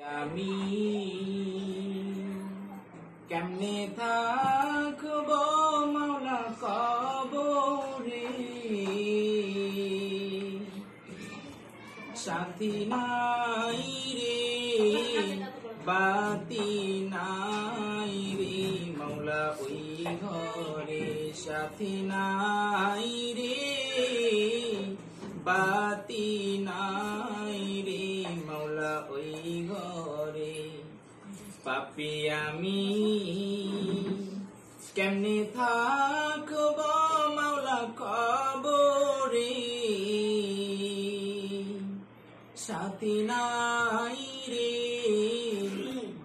আমি কেমনে থাকব মাওলা কবরে, সাথী নাই রে বাতি নাই রে মাওলা ওই ঘরে, সাথী নাই রে বাতি নাই রে মাওলা ওই ঘরে। পাপী আমি কেমনে থাকব মাওলা কবরে, সাথী নাই রে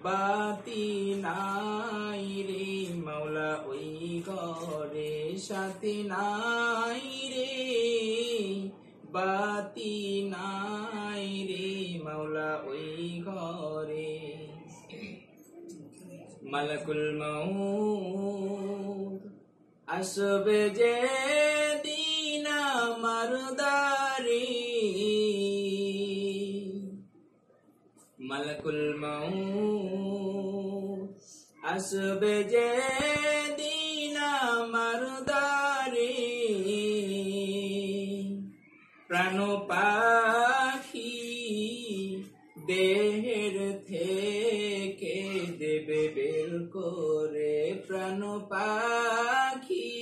বাতি নাই রে মাওলা ওই ঘরে, সাথী নাই রে বাতি নাই রে মাওলা ওই ঘরে। মালাকুল মউত আসবে যে দিন আমার দ্বারে, মালাকুল মউত আসবে যে দিন আমার দ্বারে, প্রাণ পাখি দেহের থেকে দেবে বের করে, প্রাণ পাখি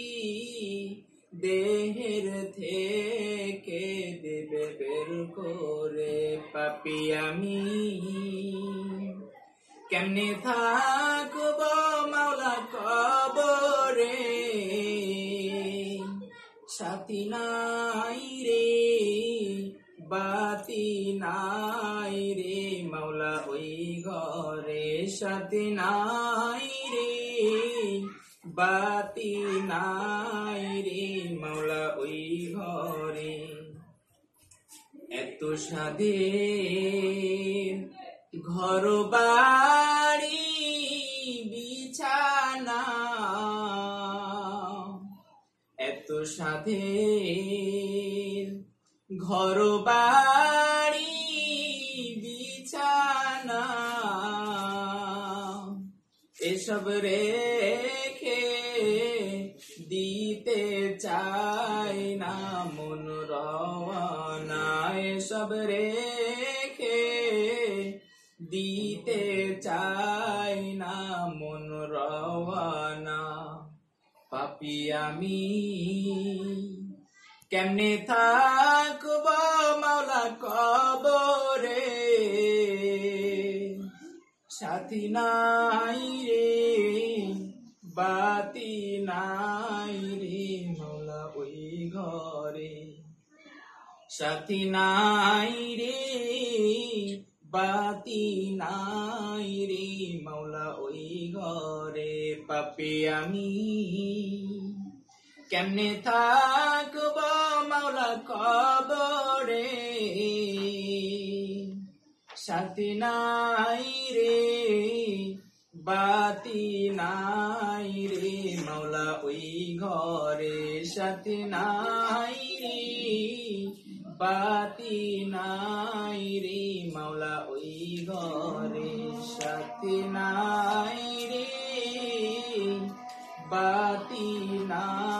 দেহের থেকে দেবে বের করে। পাপী আমি কেমনে থাকব মাওলা কবরে, সাথী নাই রে বাতি নাই রে মাওলা ওই ঘরে, সাথী নাই রে বাতি নাই রে মাওলা ওই ঘরে। এত স্বাদের ঘর বাড়ি বিছানা, এত স্বাদের ঘর বাড়ি বিছানা, এসব রেখে দিতে চাই না মন রওয়ানা, এসব রেখে দিতে চাই না মন রওয়ানা। পাপী আমি কেমনে থাকব মাওলা কবরে, সাথী নাই রে বাতি নাই রে মাওলা ওই ঘরে, সাথী নাই রে বাতি নাই রে মাওলা ওই ঘরে। পাপী আমি কেমনে থাকব মাওলা কবরে, সাথী নাই রে বাতি নাই রে মাওলা ওই ঘরে, সাথী নাই রে বাতি নাই রে মাওলা ওই ঘরে, সাথী নাই রে বাতি নাই।